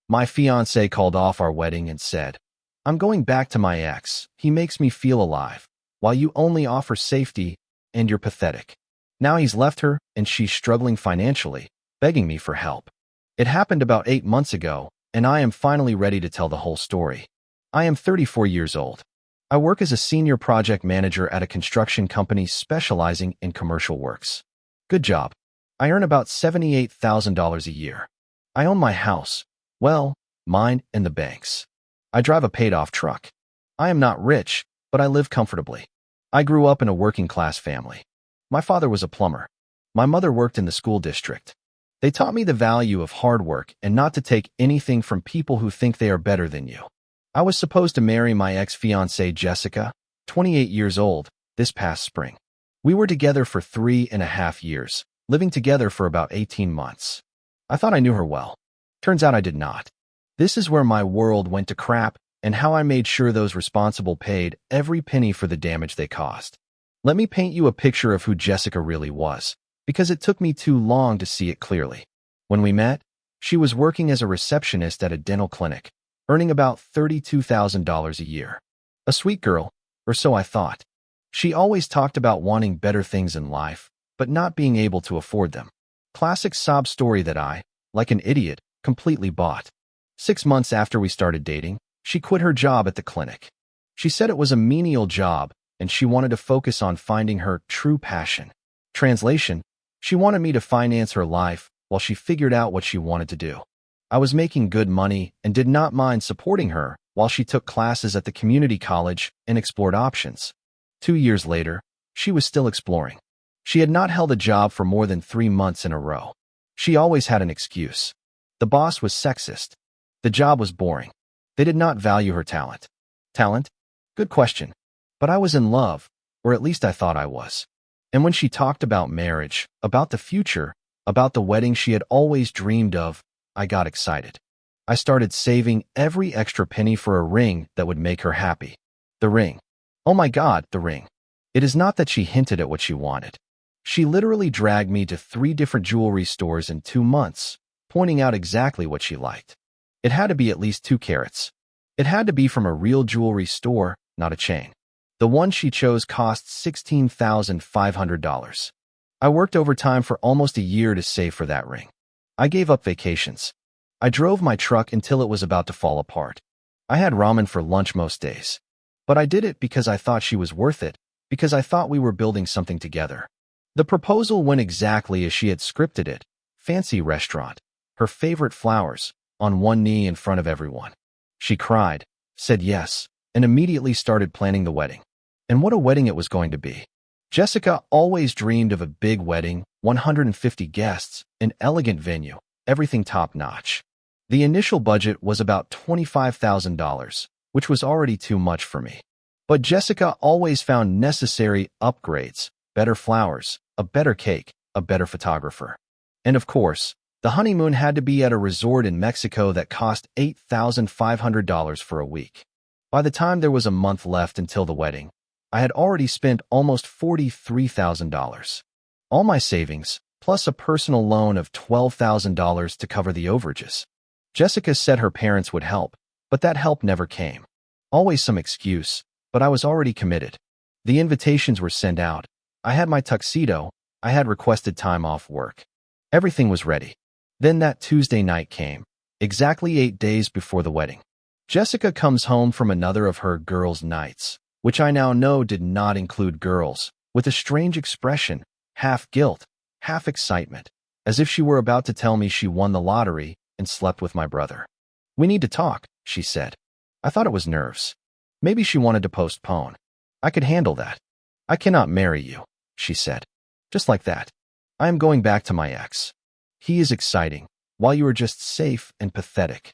My fiancé called off our wedding and said, "I'm going back to my ex. He makes me feel alive, while you only offer safety, and you're pathetic." Now he's left her, and she's struggling financially, begging me for help. It happened about 8 months ago, and I am finally ready to tell the whole story. I am 34 years old. I work as a senior project manager at a construction company specializing in commercial works. Good job. I earn about $78,000 a year. I own my house. Well, mine and the bank's. I drive a paid-off truck. I am not rich, but I live comfortably. I grew up in a working-class family. My father was a plumber. My mother worked in the school district. They taught me the value of hard work and not to take anything from people who think they are better than you. I was supposed to marry my ex-fiancée Jessica, 28 years old, this past spring. We were together for 3.5 years, living together for about 18 months. I thought I knew her well. Turns out I did not. This is where my world went to crap and how I made sure those responsible paid every penny for the damage they caused. Let me paint you a picture of who Jessica really was, because it took me too long to see it clearly. When we met, she was working as a receptionist at a dental clinic, earning about $32,000 a year. A sweet girl, or so I thought. She always talked about wanting better things in life, but not being able to afford them. Classic sob story that I, like an idiot, completely bought. 6 months after we started dating, she quit her job at the clinic. She said it was a menial job, and she wanted to focus on finding her true passion. Translation, she wanted me to finance her life while she figured out what she wanted to do. I was making good money and did not mind supporting her while she took classes at the community college and explored options. 2 years later, she was still exploring. She had not held a job for more than 3 months in a row. She always had an excuse. The boss was sexist. The job was boring. They did not value her talent. Talent? Good question. But I was in love, or at least I thought I was. And when she talked about marriage, about the future, about the wedding she had always dreamed of, I got excited. I started saving every extra penny for a ring that would make her happy. The ring. Oh my God, the ring. It is not that she hinted at what she wanted. She literally dragged me to 3 different jewelry stores in 2 months, pointing out exactly what she liked. It had to be at least 2 carats. It had to be from a real jewelry store, not a chain. The one she chose cost $16,500. I worked overtime for almost a year to save for that ring. I gave up vacations. I drove my truck until it was about to fall apart. I had ramen for lunch most days. But I did it because I thought she was worth it, because I thought we were building something together. The proposal went exactly as she had scripted it. Fancy restaurant. Her favorite flowers, on one knee in front of everyone. She cried, said yes, and immediately started planning the wedding. And what a wedding it was going to be. Jessica always dreamed of a big wedding, 150 guests, an elegant venue, everything top-notch. The initial budget was about $25,000, which was already too much for me. But Jessica always found necessary upgrades, better flowers, a better cake, a better photographer. And of course, the honeymoon had to be at a resort in Mexico that cost $8,500 for a week. By the time there was a month left until the wedding, I had already spent almost $43,000. All my savings, plus a personal loan of $12,000 to cover the overages. Jessica said her parents would help, but that help never came. Always some excuse, but I was already committed. The invitations were sent out. I had my tuxedo. I had requested time off work. Everything was ready. Then that Tuesday night came, exactly 8 days before the wedding. Jessica comes home from another of her girls' nights, which I now know did not include girls, with a strange expression, half guilt, half excitement, as if she were about to tell me she won the lottery and slept with my brother. "We need to talk," she said. I thought it was nerves. Maybe she wanted to postpone. I could handle that. "I cannot marry you," she said. Just like that. "I am going back to my ex. He is exciting, while you are just safe and pathetic."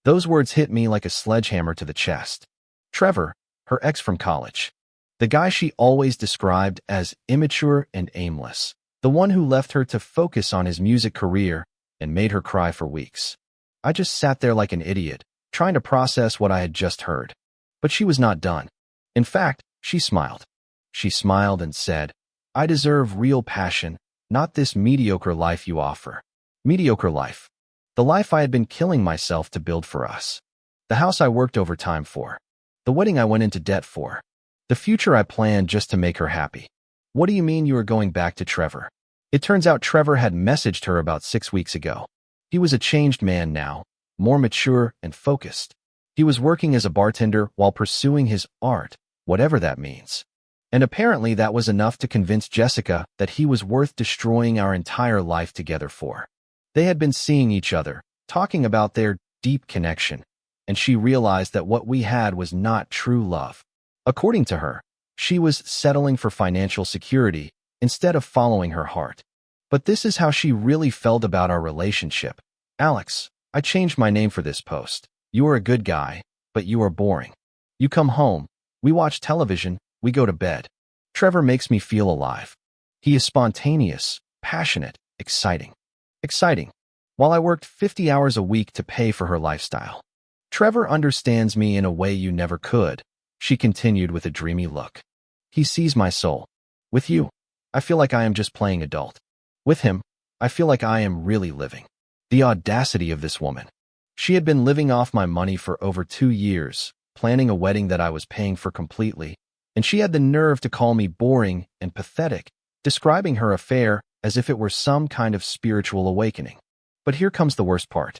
Those words hit me like a sledgehammer to the chest. Trevor, her ex from college. The guy she always described as immature and aimless. The one who left her to focus on his music career and made her cry for weeks. I just sat there like an idiot, trying to process what I had just heard. But she was not done. In fact, she smiled. She smiled and said, "I deserve real passion, not this mediocre life you offer." Mediocre life. The life I had been killing myself to build for us. The house I worked overtime for. The wedding I went into debt for. The future I planned just to make her happy. What do you mean you are going back to Trevor? It turns out Trevor had messaged her about 6 weeks ago. He was a changed man now, more mature and focused. He was working as a bartender while pursuing his art, whatever that means. And apparently that was enough to convince Jessica that he was worth destroying our entire life together for. They had been seeing each other, talking about their deep connection, and she realized that what we had was not true love. According to her, she was settling for financial security instead of following her heart. But this is how she really felt about our relationship. Alex, I changed my name for this post. You are a good guy, but you are boring. You come home, we watch television, we go to bed. Trevor makes me feel alive. He is spontaneous, passionate, exciting. Exciting. While I worked 50 hours a week to pay for her lifestyle. Trevor understands me in a way you never could, she continued with a dreamy look. He sees my soul. With you, I feel like I am just playing adult. With him, I feel like I am really living. The audacity of this woman. She had been living off my money for over 2 years, planning a wedding that I was paying for completely, and she had the nerve to call me boring and pathetic, describing her affair as if it were some kind of spiritual awakening. But here comes the worst part.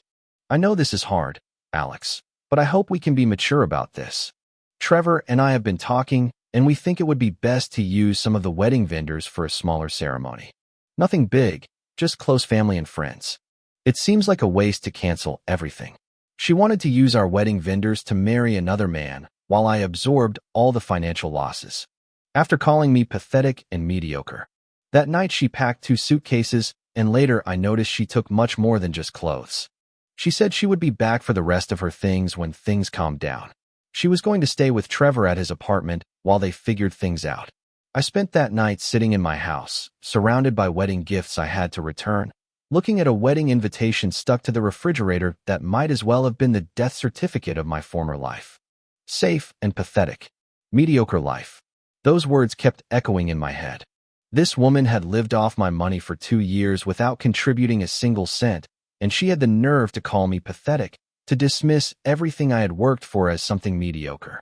I know this is hard, Alex, but I hope we can be mature about this. Trevor and I have been talking, and we think it would be best to use some of the wedding vendors for a smaller ceremony. Nothing big, just close family and friends. It seems like a waste to cancel everything. She wanted to use our wedding vendors to marry another man, while I absorbed all the financial losses. After calling me pathetic and mediocre. That night she packed 2 suitcases, and later I noticed she took much more than just clothes. She said she would be back for the rest of her things when things calmed down. She was going to stay with Trevor at his apartment while they figured things out. I spent that night sitting in my house, surrounded by wedding gifts I had to return, looking at a wedding invitation stuck to the refrigerator that might as well have been the death certificate of my former life. Safe and pathetic. Mediocre life. Those words kept echoing in my head. This woman had lived off my money for 2 years without contributing a single cent, and she had the nerve to call me pathetic, to dismiss everything I had worked for as something mediocre.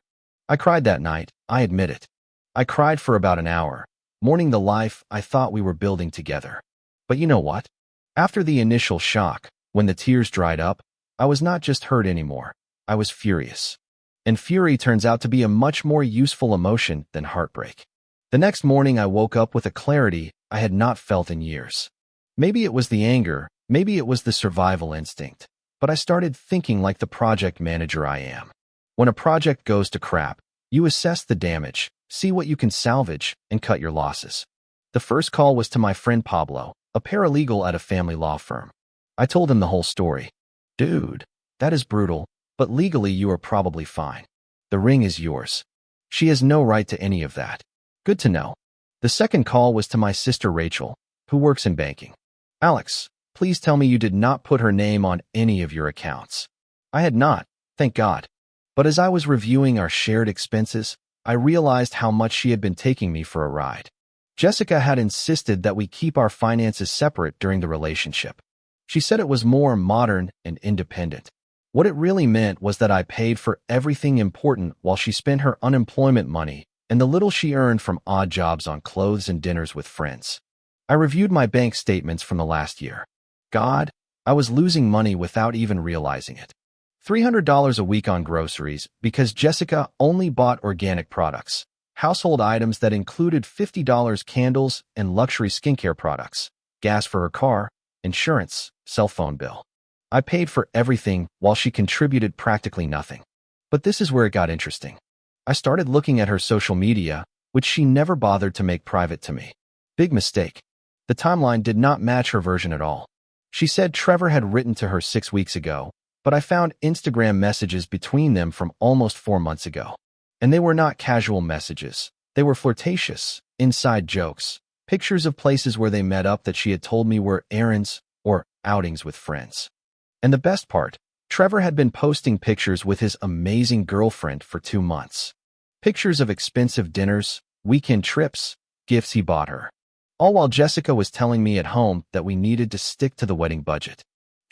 I cried that night, I admit it. I cried for about an hour, mourning the life I thought we were building together. But you know what? After the initial shock, when the tears dried up, I was not just hurt anymore. I was furious. And fury turns out to be a much more useful emotion than heartbreak. The next morning I woke up with a clarity I had not felt in years. Maybe it was the anger, maybe it was the survival instinct, but I started thinking like the project manager I am. When a project goes to crap, you assess the damage, see what you can salvage, and cut your losses. The first call was to my friend Pablo, a paralegal at a family law firm. I told him the whole story. Dude, that is brutal, but legally you are probably fine. The ring is yours. She has no right to any of that. Good to know. The second call was to my sister Rachel, who works in banking. Alex, please tell me you did not put her name on any of your accounts. I had not, thank God. But as I was reviewing our shared expenses, I realized how much she had been taking me for a ride. Jessica had insisted that we keep our finances separate during the relationship. She said it was more modern and independent. What it really meant was that I paid for everything important while she spent her unemployment money and the little she earned from odd jobs on clothes and dinners with friends. I reviewed my bank statements from the last year. God, I was losing money without even realizing it. $300 a week on groceries because Jessica only bought organic products, household items that included $50 candles and luxury skincare products, gas for her car, insurance, cell phone bill. I paid for everything while she contributed practically nothing. But this is where it got interesting. I started looking at her social media, which she never bothered to make private to me. Big mistake. The timeline did not match her version at all. She said Trevor had written to her 6 weeks ago, but I found Instagram messages between them from almost 4 months ago. And they were not casual messages. They were flirtatious, inside jokes, pictures of places where they met up that she had told me were errands or outings with friends. And the best part, Trevor had been posting pictures with his amazing girlfriend for 2 months. Pictures of expensive dinners, weekend trips, gifts he bought her. All while Jessica was telling me at home that we needed to stick to the wedding budget.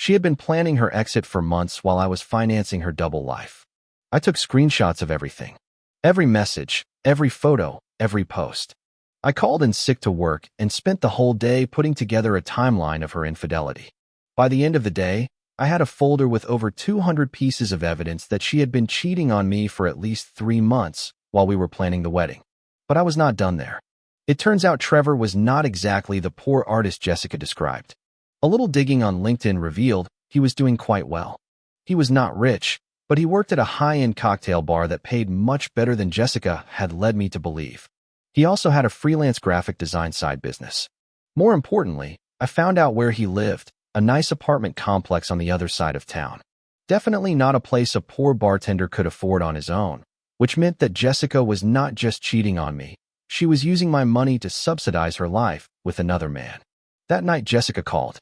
She had been planning her exit for months while I was financing her double life. I took screenshots of everything. Every message, every photo, every post. I called in sick to work and spent the whole day putting together a timeline of her infidelity. By the end of the day, I had a folder with over 200 pieces of evidence that she had been cheating on me for at least 3 months while we were planning the wedding. But I was not done there. It turns out Trevor was not exactly the poor artist Jessica described. A little digging on LinkedIn revealed he was doing quite well. He was not rich, but he worked at a high-end cocktail bar that paid much better than Jessica had led me to believe. He also had a freelance graphic design side business. More importantly, I found out where he lived, a nice apartment complex on the other side of town. Definitely not a place a poor bartender could afford on his own, which meant that Jessica was not just cheating on me. She was using my money to subsidize her life with another man. That night, Jessica called.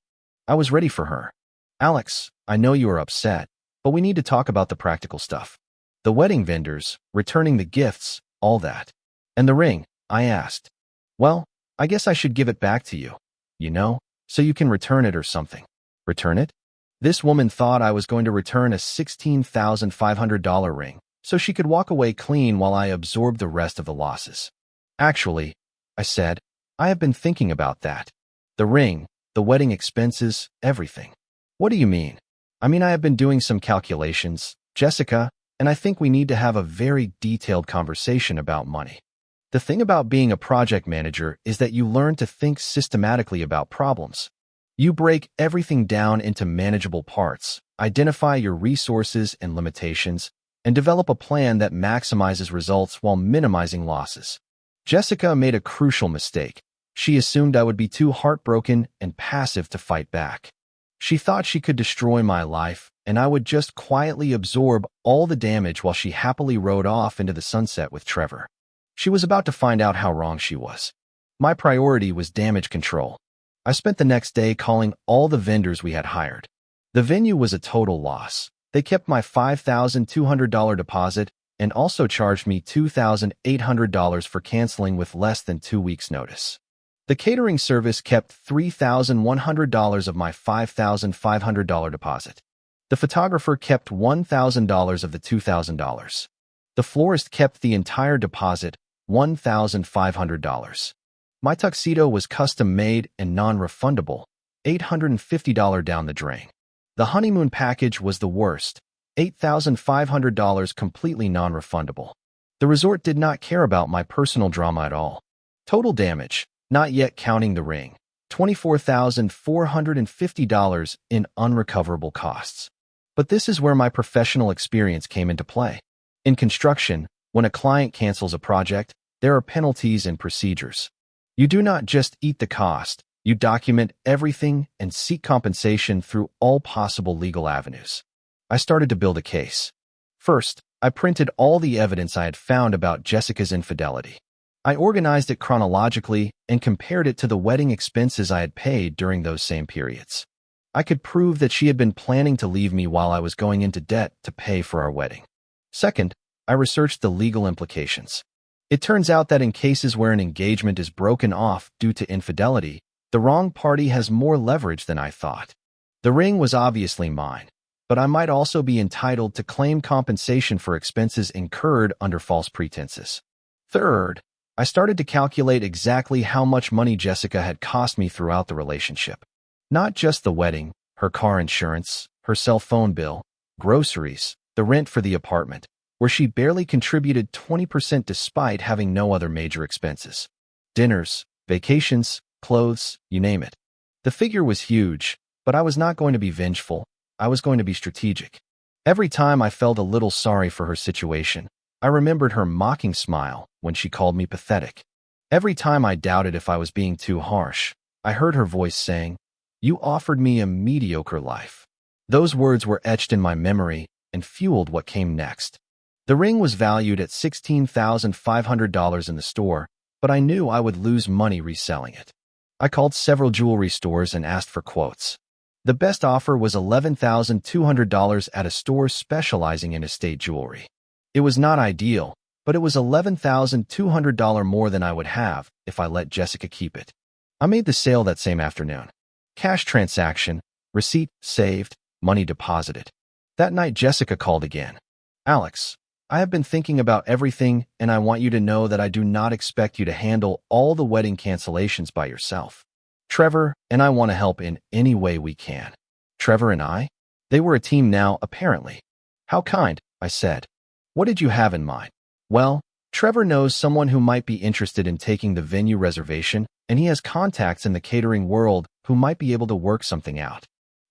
I was ready for her. Alex, I know you are upset, but we need to talk about the practical stuff. The wedding vendors, returning the gifts, all that. And the ring, I asked. Well, I guess I should give it back to you, so you can return it or something. Return it? This woman thought I was going to return a $16,500 ring so she could walk away clean while I absorbed the rest of the losses. Actually, I said, I have been thinking about that. The ring, the wedding expenses, everything. What do you mean? I have been doing some calculations, Jessica, and I think we need to have a very detailed conversation about money. The thing about being a project manager is that you learn to think systematically about problems. You break everything down into manageable parts, identify your resources and limitations, and develop a plan that maximizes results while minimizing losses. Jessica made a crucial mistake. She assumed I would be too heartbroken and passive to fight back. She thought she could destroy my life, and I would just quietly absorb all the damage while she happily rode off into the sunset with Trevor. She was about to find out how wrong she was. My priority was damage control. I spent the next day calling all the vendors we had hired. The venue was a total loss. They kept my $5,200 deposit and also charged me $2,800 for canceling with less than 2 weeks' notice. The catering service kept $3,100 of my $5,500 deposit. The photographer kept $1,000 of the $2,000. The florist kept the entire deposit, $1,500. My tuxedo was custom-made and non-refundable, $850 down the drain. The honeymoon package was the worst, $8,500 completely non-refundable. The resort did not care about my personal drama at all. Total damage, not yet counting the ring, $24,450 in unrecoverable costs. But this is where my professional experience came into play. In construction, when a client cancels a project, there are penalties and procedures. You do not just eat the cost, you document everything and seek compensation through all possible legal avenues. I started to build a case. First, I printed all the evidence I had found about Jessica's infidelity. I organized it chronologically and compared it to the wedding expenses I had paid during those same periods. I could prove that she had been planning to leave me while I was going into debt to pay for our wedding. Second, I researched the legal implications. It turns out that in cases where an engagement is broken off due to infidelity, the wrong party has more leverage than I thought. The ring was obviously mine, but I might also be entitled to claim compensation for expenses incurred under false pretenses. Third, I started to calculate exactly how much money Jessica had cost me throughout the relationship. Not just the wedding, her car insurance, her cell phone bill, groceries, the rent for the apartment, where she barely contributed 20% despite having no other major expenses. Dinners, vacations, clothes, you name it. The figure was huge, but I was not going to be vengeful. I was going to be strategic. Every time I felt a little sorry for her situation, I remembered her mocking smile when she called me pathetic. Every time I doubted if I was being too harsh, I heard her voice saying, "You offered me a mediocre life." Those words were etched in my memory and fueled what came next. The ring was valued at $16,500 in the store, but I knew I would lose money reselling it. I called several jewelry stores and asked for quotes. The best offer was $11,200 at a store specializing in estate jewelry. It was not ideal, but it was $11,200 more than I would have if I let Jessica keep it. I made the sale that same afternoon. Cash transaction, Receipt saved, money deposited. That night, Jessica called again. Alex, I have been thinking about everything, and I want you to know that I do not expect you to handle all the wedding cancellations by yourself. Trevor and I want to help in any way we can. Trevor and I? They were a team now, apparently. How kind, I said. What did you have in mind? Well, Trevor knows someone who might be interested in taking the venue reservation, and he has contacts in the catering world who might be able to work something out.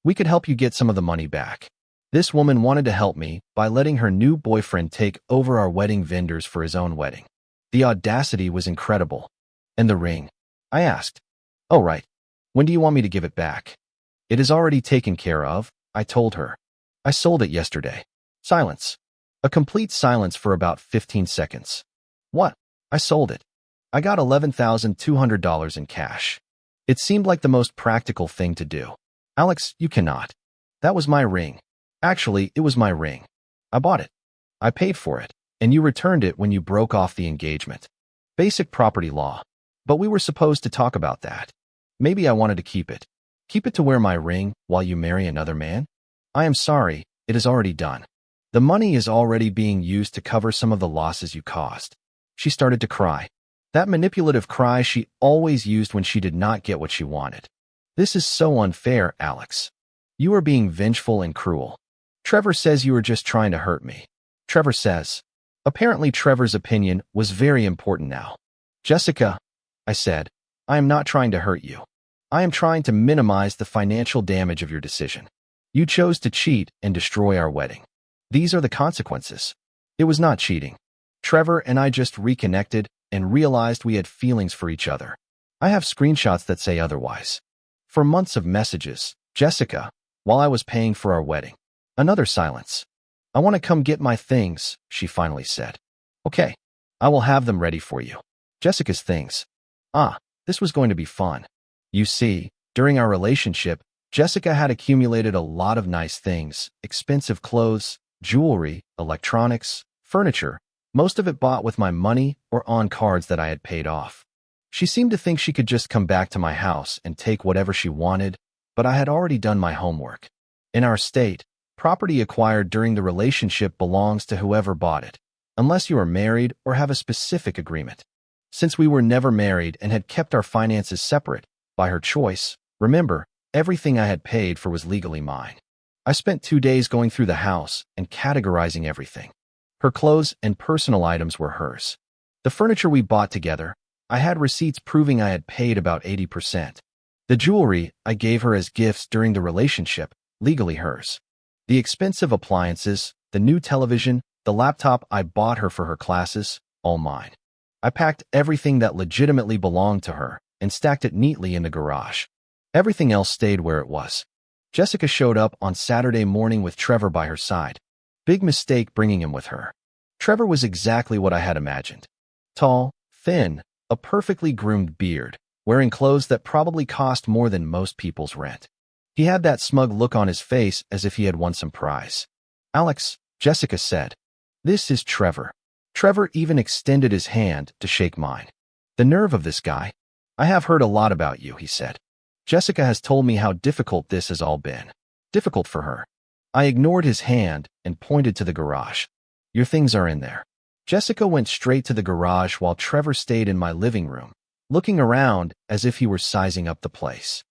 We could help you get some of the money back. This woman wanted to help me by letting her new boyfriend take over our wedding vendors for his own wedding. The audacity was incredible. And the ring? I asked. Oh, right. When do you want me to give it back? It is already taken care of, I told her. I sold it yesterday. Silence. A complete silence for about 15 seconds. What? I sold it. I got $11,200 in cash. It seemed like the most practical thing to do. Alex, you cannot. That was my ring. Actually, it was my ring. I bought it. I paid for it, and you returned it when you broke off the engagement. Basic property law. But we were supposed to talk about that. Maybe I wanted to keep it. Keep it to wear my ring while you marry another man? I am sorry, it is already done. The money is already being used to cover some of the losses you caused. She started to cry. That manipulative cry she always used when she did not get what she wanted. This is so unfair, Alex. You are being vengeful and cruel. Trevor says you are just trying to hurt me. Trevor says. Apparently Trevor's opinion was very important now. Jessica, I said, I am not trying to hurt you. I am trying to minimize the financial damage of your decision. You chose to cheat and destroy our wedding. These are the consequences. It was not cheating. Trevor and I just reconnected and realized we had feelings for each other. I have screenshots that say otherwise. For months of messages, Jessica, while I was paying for our wedding. Another silence. I want to come get my things, she finally said. Okay, I will have them ready for you. Jessica's things. This was going to be fun. You see, during our relationship, Jessica had accumulated a lot of nice things, expensive clothes, jewelry, electronics, furniture, most of it bought with my money or on cards that I had paid off. She seemed to think she could just come back to my house and take whatever she wanted, but I had already done my homework. In our state, property acquired during the relationship belongs to whoever bought it, unless you are married or have a specific agreement. Since we were never married and had kept our finances separate, by her choice, remember, everything I had paid for was legally mine. I spent 2 days going through the house and categorizing everything. Her clothes and personal items were hers. The furniture we bought together, I had receipts proving I had paid about 80%. The jewelry I gave her as gifts during the relationship, legally hers. The expensive appliances, the new television, the laptop I bought her for her classes, all mine. I packed everything that legitimately belonged to her and stacked it neatly in the garage. Everything else stayed where it was. Jessica showed up on Saturday morning with Trevor by her side. Big mistake bringing him with her. Trevor was exactly what I had imagined. Tall, thin, a perfectly groomed beard, wearing clothes that probably cost more than most people's rent. He had that smug look on his face as if he had won some prize. Alex, Jessica said. This is Trevor. Trevor even extended his hand to shake mine. The nerve of this guy. I have heard a lot about you, he said. Jessica has told me how difficult this has all been. Difficult for her. I ignored his hand and pointed to the garage. Your things are in there. Jessica went straight to the garage while Trevor stayed in my living room, looking around as if he were sizing up the place.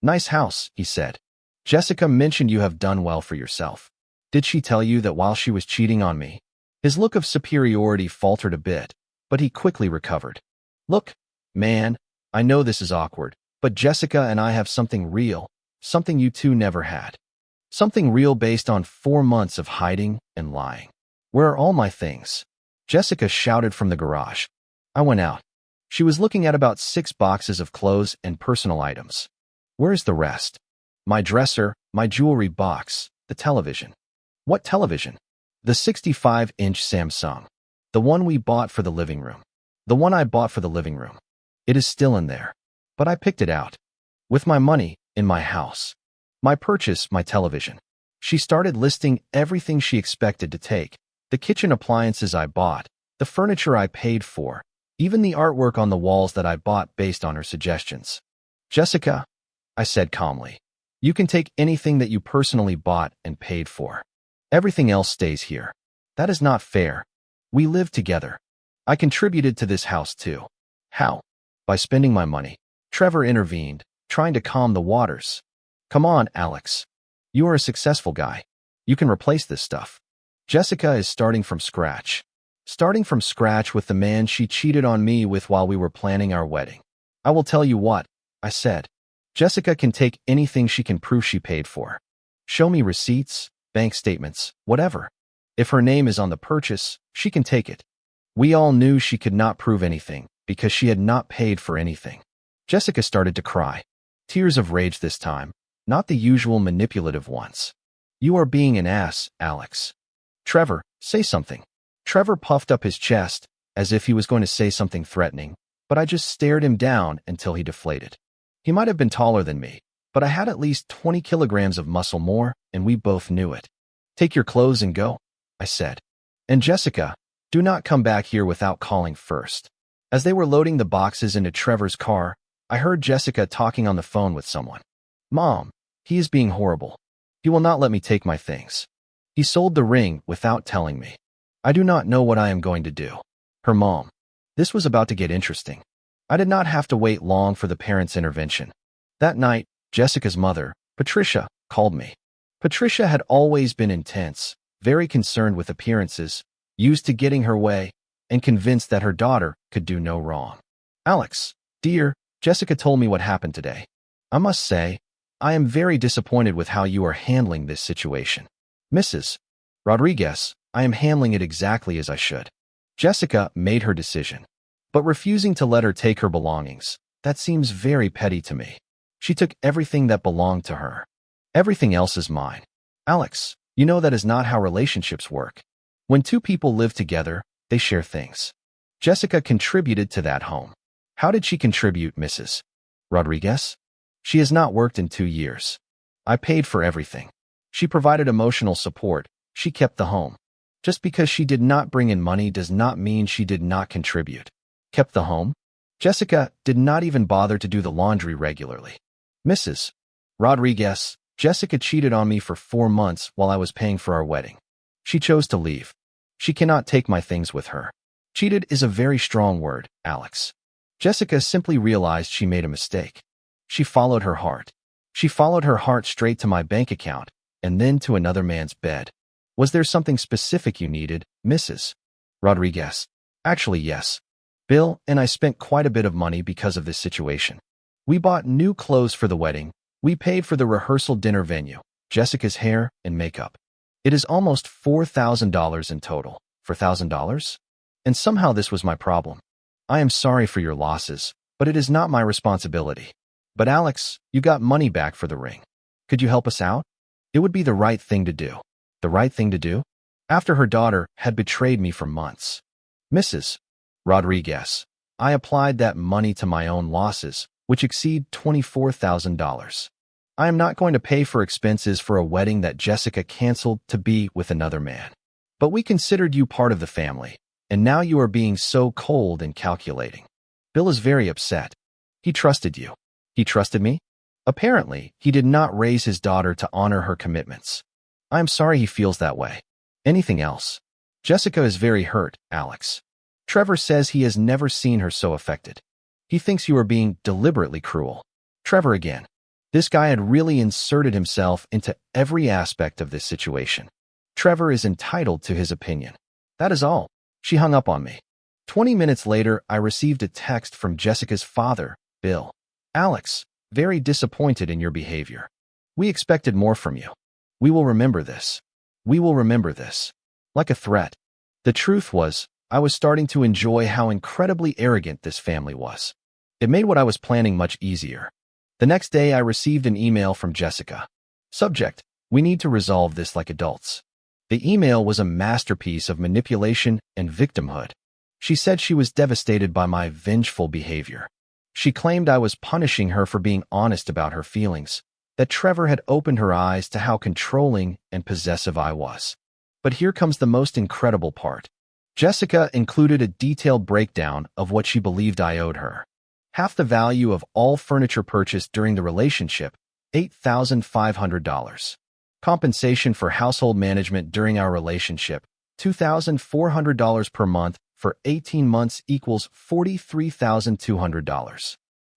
Nice house, he said. Jessica mentioned you have done well for yourself. Did she tell you that while she was cheating on me? His look of superiority faltered a bit, but he quickly recovered. Look, man, I know this is awkward, but Jessica and I have something real, something you two never had. Something real based on 4 months of hiding and lying. Where are all my things? Jessica shouted from the garage. I went out. She was looking at about 6 boxes of clothes and personal items. Where's the rest? My dresser, my jewelry box, the television. What television? The 65-inch Samsung. The one we bought for the living room. The one I bought for the living room. It is still in there. But I picked it out. With my money, in my house. My purchase, my television. She started listing everything she expected to take. The kitchen appliances I bought, the furniture I paid for, even the artwork on the walls that I bought based on her suggestions. Jessica, I said calmly. You can take anything that you personally bought and paid for. Everything else stays here. That is not fair. We live together. I contributed to this house too. How? By spending my money. Trevor intervened, trying to calm the waters. Come on, Alex. You are a successful guy. You can replace this stuff. Jessica is starting from scratch. Starting from scratch with the man she cheated on me with while we were planning our wedding. I will tell you what, I said. Jessica can take anything she can prove she paid for. Show me receipts, bank statements, whatever. If her name is on the purchase, she can take it. We all knew she could not prove anything because she had not paid for anything. Jessica started to cry. Tears of rage this time, not the usual manipulative ones. You are being an ass, Alex. Trevor, say something. Trevor puffed up his chest, as if he was going to say something threatening, but I just stared him down until he deflated. He might have been taller than me, but I had at least 20 kilograms of muscle more, and we both knew it. Take your clothes and go, I said. And Jessica, do not come back here without calling first. As they were loading the boxes into Trevor's car, I heard Jessica talking on the phone with someone. Mom, he is being horrible. He will not let me take my things. He sold the ring without telling me. I do not know what I am going to do. Her mom. This was about to get interesting. I did not have to wait long for the parents' intervention. That night, Jessica's mother, Patricia, called me. Patricia had always been intense, very concerned with appearances, used to getting her way, and convinced that her daughter could do no wrong. Alex, dear, Jessica told me what happened today. I must say, I am very disappointed with how you are handling this situation. Mrs. Rodriguez, I am handling it exactly as I should. Jessica made her decision, but refusing to let her take her belongings, that seems very petty to me. She took everything that belonged to her. Everything else is mine. Alex, you know that is not how relationships work. When two people live together, they share things. Jessica contributed to that home. How did she contribute, Mrs. Rodriguez? She has not worked in 2 years. I paid for everything. She provided emotional support. She kept the home. Just because she did not bring in money does not mean she did not contribute. Kept the home? Jessica did not even bother to do the laundry regularly. Mrs. Rodriguez, Jessica cheated on me for 4 months while I was paying for our wedding. She chose to leave. She cannot take my things with her. Cheated is a very strong word, Alex. Jessica simply realized she made a mistake. She followed her heart. She followed her heart straight to my bank account and then to another man's bed. Was there something specific you needed, Mrs. Rodriguez? Actually, yes. Bill and I spent quite a bit of money because of this situation. We bought new clothes for the wedding. We paid for the rehearsal dinner venue, Jessica's hair and makeup. It is almost $4,000 in total. $4,000? And somehow this was my problem. I am sorry for your losses, but it is not my responsibility. But Alex, you got money back for the ring. Could you help us out? It would be the right thing to do. The right thing to do? After her daughter had betrayed me for months. Mrs. Rodriguez, I applied that money to my own losses, which exceed $24,000. I am not going to pay for expenses for a wedding that Jessica canceled to be with another man. But we considered you part of the family, and now you are being so cold and calculating. Bill is very upset. He trusted you. He trusted me? Apparently, he did not raise his daughter to honor her commitments. I am sorry he feels that way. Anything else? Jessica is very hurt, Alex. Trevor says he has never seen her so affected. He thinks you are being deliberately cruel. Trevor again. This guy had really inserted himself into every aspect of this situation. Trevor is entitled to his opinion. That is all. She hung up on me. 20 minutes later, I received a text from Jessica's father, Bill. Alex, very disappointed in your behavior. We expected more from you. We will remember this. We will remember this. Like a threat. The truth was, I was starting to enjoy how incredibly arrogant this family was. It made what I was planning much easier. The next day, I received an email from Jessica. Subject: we need to resolve this like adults. The email was a masterpiece of manipulation and victimhood. She said she was devastated by my vengeful behavior. She claimed I was punishing her for being honest about her feelings, that Trevor had opened her eyes to how controlling and possessive I was. But here comes the most incredible part. Jessica included a detailed breakdown of what she believed I owed her. Half the value of all furniture purchased during the relationship, $8,500. Compensation for household management during our relationship, $2,400 per month for 18 months equals $43,200.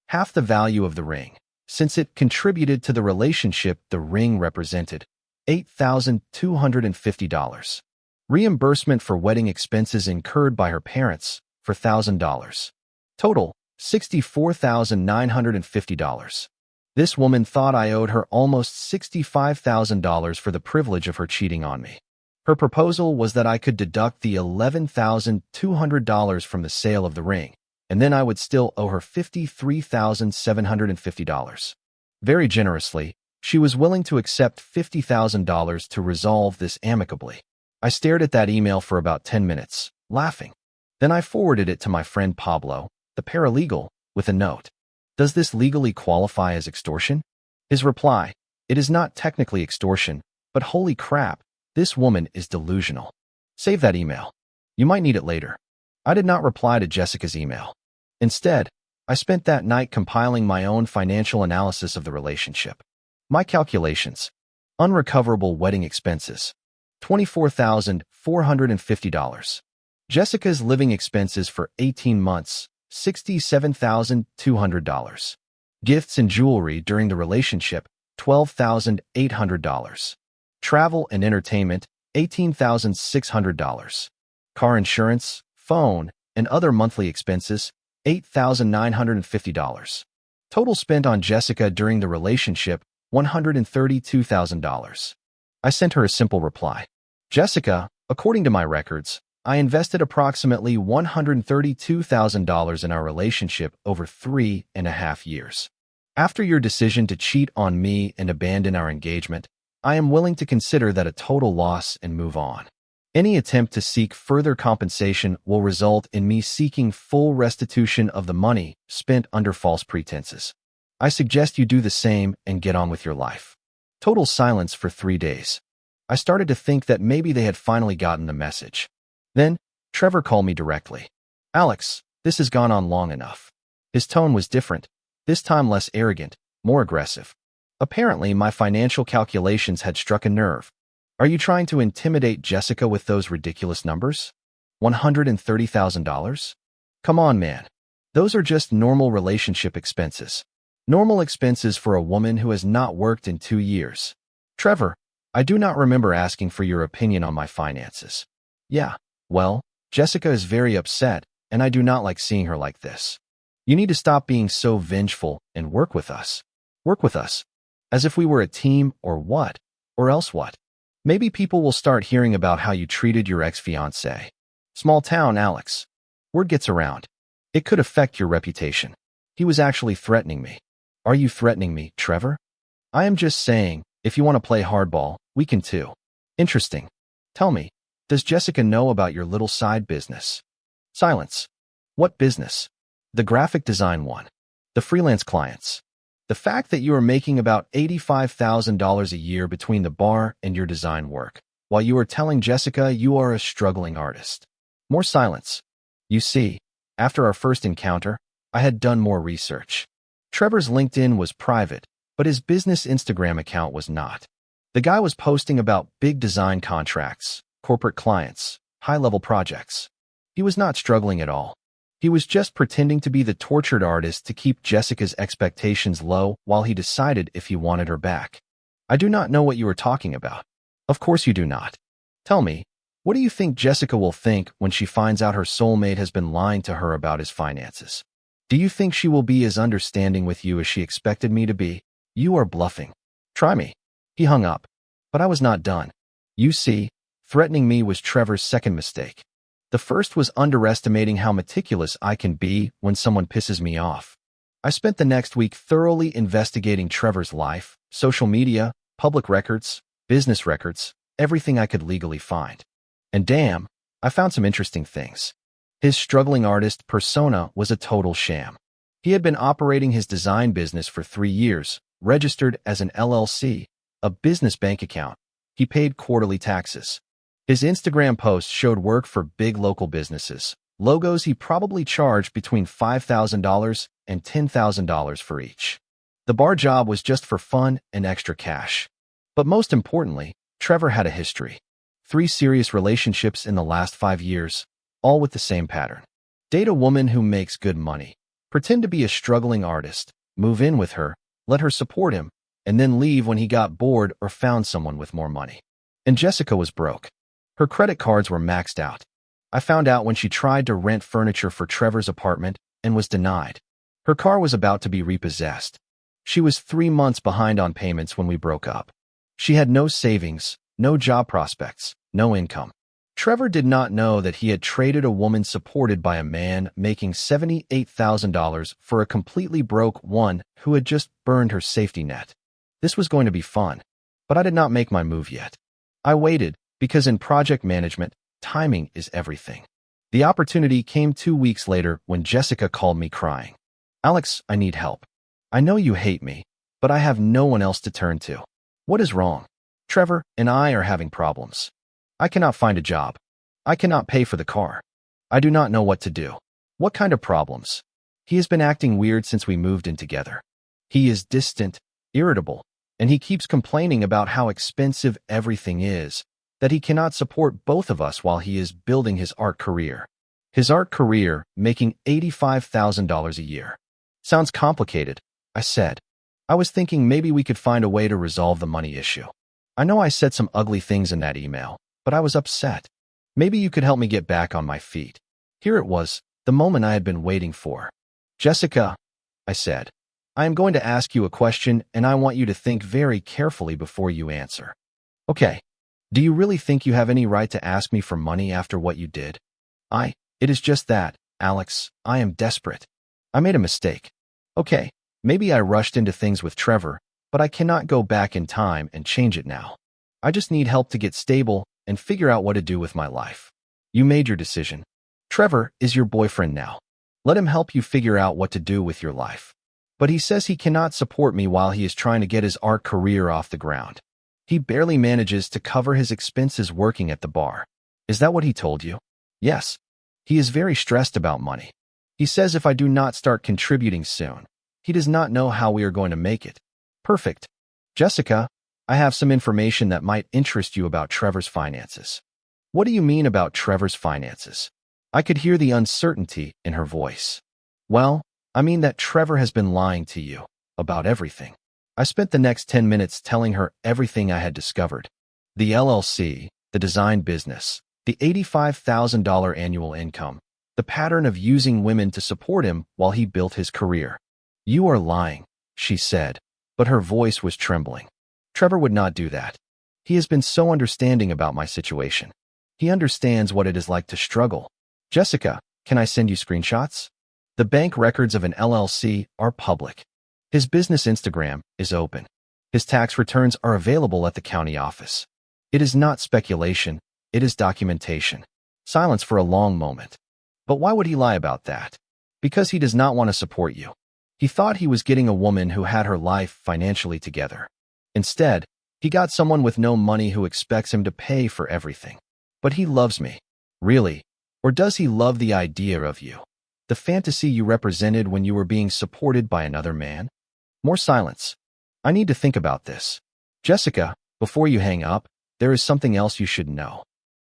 Half the value of the ring. Since it contributed to the relationship, the ring represented $8,250. Reimbursement for wedding expenses incurred by her parents for $1,000. Total, $64,950. This woman thought I owed her almost $65,000 for the privilege of her cheating on me. Her proposal was that I could deduct the $11,200 from the sale of the ring, and then I would still owe her $53,750. Very generously, she was willing to accept $50,000 to resolve this amicably. I stared at that email for about 10 minutes, laughing. Then I forwarded it to my friend Pablo, the paralegal, with a note. Does this legally qualify as extortion? His reply, it is not technically extortion, but holy crap, this woman is delusional. Save that email. You might need it later. I did not reply to Jessica's email. Instead, I spent that night compiling my own financial analysis of the relationship. My calculations. Unrecoverable wedding expenses. $24,450. Jessica's living expenses for 18 months. $67,200. Gifts and jewelry during the relationship, $12,800. Travel and entertainment, $18,600. Car insurance, phone, and other monthly expenses, $8,950. Total spent on Jessica during the relationship, $132,000. I sent her a simple reply. Jessica, according to my records, I invested approximately $132,000 in our relationship over 3.5 years. After your decision to cheat on me and abandon our engagement, I am willing to consider that a total loss and move on. Any attempt to seek further compensation will result in me seeking full restitution of the money spent under false pretenses. I suggest you do the same and get on with your life. Total silence for 3 days. I started to think that maybe they had finally gotten the message. Then, Trevor called me directly. Alex, this has gone on long enough. His tone was different, this time less arrogant, more aggressive. Apparently, my financial calculations had struck a nerve. Are you trying to intimidate Jessica with those ridiculous numbers? $130,000? Come on, man. Those are just normal relationship expenses. Normal expenses for a woman who has not worked in 2 years. Trevor, I do not remember asking for your opinion on my finances. Yeah. Well, Jessica is very upset, and I do not like seeing her like this. You need to stop being so vengeful and work with us. Work with us. As if we were a team or what? Or else what? Maybe people will start hearing about how you treated your ex-fiancée. Small town, Alex. Word gets around. It could affect your reputation. He was actually threatening me. Are you threatening me, Trevor? I am just saying, if you want to play hardball, we can too. Interesting. Tell me. Does Jessica know about your little side business? Silence. What business? The graphic design one. The freelance clients. The fact that you are making about $85,000 a year between the bar and your design work, while you are telling Jessica you are a struggling artist. More silence. You see, after our first encounter, I had done more research. Trevor's LinkedIn was private, but his business Instagram account was not. The guy was posting about big design contracts, corporate clients, high-level projects. He was not struggling at all. He was just pretending to be the tortured artist to keep Jessica's expectations low while he decided if he wanted her back. I do not know what you are talking about. Of course you do not. Tell me, what do you think Jessica will think when she finds out her soulmate has been lying to her about his finances? Do you think she will be as understanding with you as she expected me to be? You are bluffing. Try me. He hung up. But I was not done. You see, threatening me was Trevor's second mistake. The first was underestimating how meticulous I can be when someone pisses me off. I spent the next week thoroughly investigating Trevor's life, social media, public records, business records, everything I could legally find. And damn, I found some interesting things. His struggling artist persona was a total sham. He had been operating his design business for 3 years, registered as an LLC, a business bank account. He paid quarterly taxes. His Instagram posts showed work for big local businesses, logos he probably charged between $5,000 and $10,000 for each. The bar job was just for fun and extra cash. But most importantly, Trevor had a history. 3 serious relationships in the last 5 years, all with the same pattern. Date a woman who makes good money. Pretend to be a struggling artist. Move in with her, let her support him, and then leave when he got bored or found someone with more money. And Jessica was broke. Her credit cards were maxed out. I found out when she tried to rent furniture for Trevor's apartment and was denied. Her car was about to be repossessed. She was 3 months behind on payments when we broke up. She had no savings, no job prospects, no income. Trevor did not know that he had traded a woman supported by a man making $78,000 for a completely broke one who had just burned her safety net. This was going to be fun, but I did not make my move yet. I waited, because in project management, timing is everything. The opportunity came 2 weeks later when Jessica called me crying. "Alex, I need help. I know you hate me, but I have no one else to turn to. What is wrong? Trevor and I are having problems. I cannot find a job. I cannot pay for the car. I do not know what to do." "What kind of problems?" "He has been acting weird since we moved in together. He is distant, irritable, and he keeps complaining about how expensive everything is, that he cannot support both of us while he is building his art career." His art career, making $85,000 a year. "Sounds complicated," I said. I was thinking maybe we could find a way to resolve the money issue. I know I said some ugly things in that email, but I was upset. Maybe you could help me get back on my feet. Here it was, the moment I had been waiting for. "Jessica," I said, "I am going to ask you a question and I want you to think very carefully before you answer." "Okay. Do you really think you have any right to ask me for money after what you did?" It is just that, Alex, I am desperate. I made a mistake. Okay, maybe I rushed into things with Trevor, but I cannot go back in time and change it now. I just need help to get stable and figure out what to do with my life. You made your decision. Trevor is your boyfriend now. Let him help you figure out what to do with your life. But he says he cannot support me while he is trying to get his art career off the ground. He barely manages to cover his expenses working at the bar. Is that what he told you? Yes. He is very stressed about money. He says if I do not start contributing soon, he does not know how we are going to make it. Perfect. Jessica, I have some information that might interest you about Trevor's finances. What do you mean about Trevor's finances? I could hear the uncertainty in her voice. Well, I mean that Trevor has been lying to you about everything. I spent the next 10 minutes telling her everything I had discovered. The LLC, the design business, the $85,000 annual income, the pattern of using women to support him while he built his career. "You are lying," she said, but her voice was trembling. "Trevor would not do that. He has been so understanding about my situation. He understands what it is like to struggle. Jessica, can I send you screenshots? The bank records of an LLC are public. His business Instagram is open. His tax returns are available at the county office. It is not speculation, it is documentation." Silence for a long moment. But why would he lie about that? Because he does not want to support you. He thought he was getting a woman who had her life financially together. Instead, he got someone with no money who expects him to pay for everything. But he loves me. Really? Or does he love the idea of you? The fantasy you represented when you were being supported by another man? More silence. I need to think about this. Jessica, before you hang up, there is something else you should know.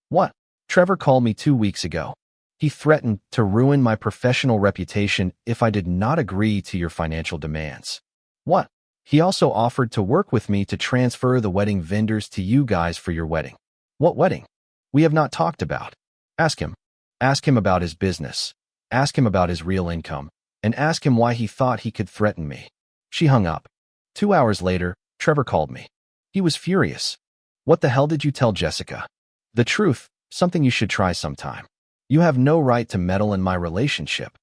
What? Trevor called me 2 weeks ago. He threatened to ruin my professional reputation if I did not agree to your financial demands. What? He also offered to work with me to transfer the wedding vendors to you guys for your wedding. What wedding? We have not talked about. Ask him. Ask him about his business. Ask him about his real income. And ask him why he thought he could threaten me. She hung up. 2 hours later, Trevor called me. He was furious. What the hell did you tell Jessica? The truth, something you should try sometime. You have no right to meddle in my relationship.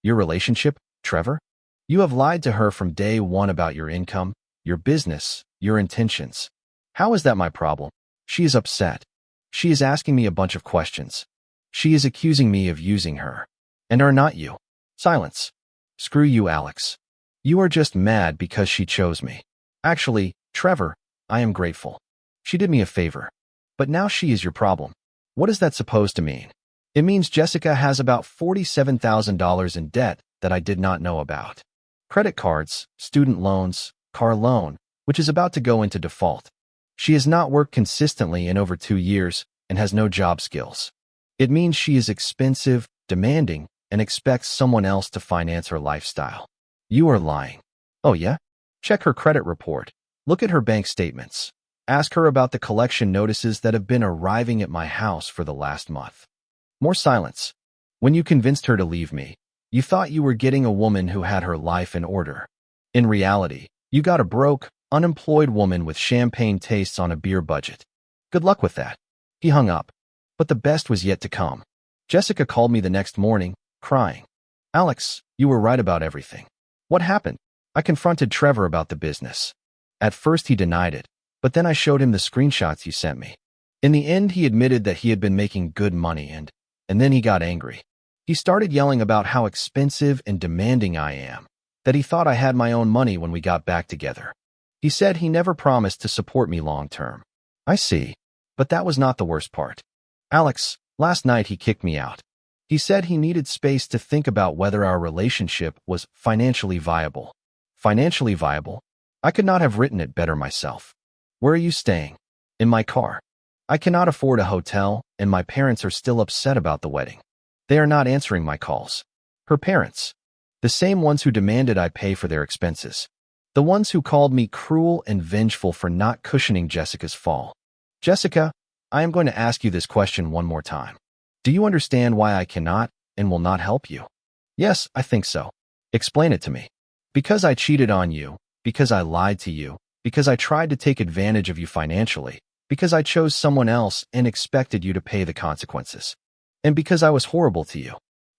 Your relationship, Trevor? You have lied to her from day one about your income, your business, your intentions. How is that my problem? She is upset. She is asking me a bunch of questions. She is accusing me of using her. And are not you? Silence. Screw you, Alex. You are just mad because she chose me. Actually, Trevor, I am grateful. She did me a favor. But now she is your problem. What is that supposed to mean? It means Jessica has about $47,000 in debt that I did not know about. credit cards, student loans, car loan, which is about to go into default. She has not worked consistently in over 2 years and has no job skills. It means she is expensive, demanding, and expects someone else to finance her lifestyle. You are lying. Oh yeah? Check her credit report. Look at her bank statements. Ask her about the collection notices that have been arriving at my house for the last month. More silence. When you convinced her to leave me, you thought you were getting a woman who had her life in order. In reality, you got a broke, unemployed woman with champagne tastes on a beer budget. Good luck with that. He hung up. But the best was yet to come. Jessica called me the next morning, crying. Alex, you were right about everything. What happened? I confronted Trevor about the business. At first he denied it, but then I showed him the screenshots you sent me. In the end, he admitted that he had been making good money and then he got angry. He started yelling about how expensive and demanding I am, that he thought I had my own money when we got back together. He said he never promised to support me long term. I see. But that was not the worst part. Alex, last night he kicked me out. He said he needed space to think about whether our relationship was financially viable. Financially viable? I could not have written it better myself. Where are you staying? In my car. I cannot afford a hotel, and my parents are still upset about the wedding. They are not answering my calls. Her parents. The same ones who demanded I pay for their expenses. The ones who called me cruel and vengeful for not cushioning Jessica's fall. Jessica, I am going to ask you this question one more time. Do you understand why I cannot and will not help you? Yes, I think so. Explain it to me. Because I cheated on you, because I lied to you, because I tried to take advantage of you financially, because I chose someone else and expected you to pay the consequences. And because I was horrible to you.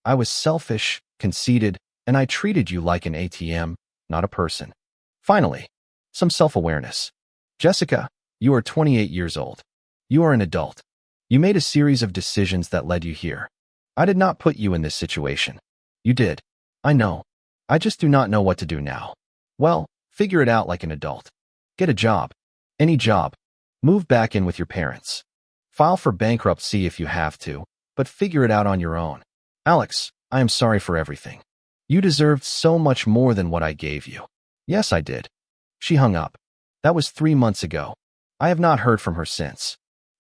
I was selfish, conceited, and I treated you like an ATM, not a person. Finally, some self-awareness. Jessica, you are 28 years old. You are an adult. You made a series of decisions that led you here. I did not put you in this situation. You did. I know. I just do not know what to do now. Well, figure it out like an adult. Get a job. Any job. Move back in with your parents. File for bankruptcy if you have to, but figure it out on your own. Alex, I am sorry for everything. You deserved so much more than what I gave you. Yes, I did. She hung up. That was 3 months ago. I have not heard from her since.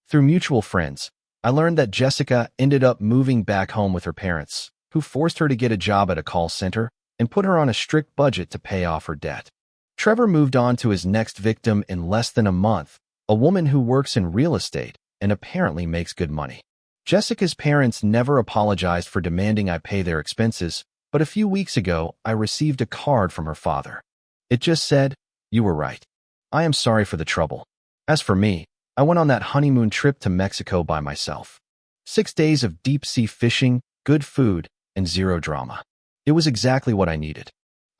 Through mutual friends, I learned that Jessica ended up moving back home with her parents, who forced her to get a job at a call center and put her on a strict budget to pay off her debt. Trevor moved on to his next victim in less than a month, a woman who works in real estate and apparently makes good money. Jessica's parents never apologized for demanding I pay their expenses, but a few weeks ago, I received a card from her father. It just said, "You were right. I am sorry for the trouble." As for me, I went on that honeymoon trip to Mexico by myself. 6 days of deep-sea fishing, good food, and zero drama. It was exactly what I needed.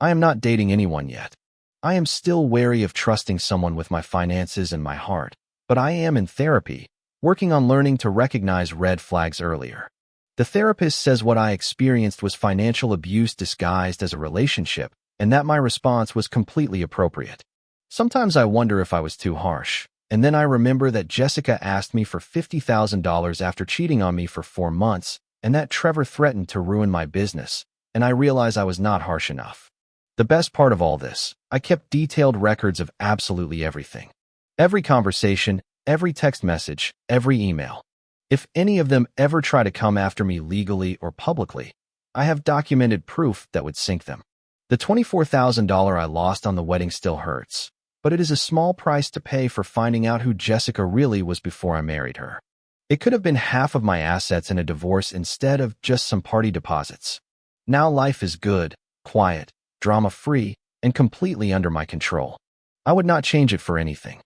I am not dating anyone yet. I am still wary of trusting someone with my finances and my heart, but I am in therapy, working on learning to recognize red flags earlier. The therapist says what I experienced was financial abuse disguised as a relationship, and that my response was completely appropriate. Sometimes I wonder if I was too harsh, and then I remember that Jessica asked me for $50,000 after cheating on me for 4 months, and that Trevor threatened to ruin my business, and I realize I was not harsh enough. The best part of all this, I kept detailed records of absolutely everything. Every conversation, every text message, every email. If any of them ever try to come after me legally or publicly, I have documented proof that would sink them. The $24,000 I lost on the wedding still hurts, but it is a small price to pay for finding out who Jessica really was before I married her. It could have been half of my assets in a divorce instead of just some party deposits. Now life is good, quiet, drama-free, and completely under my control. I would not change it for anything.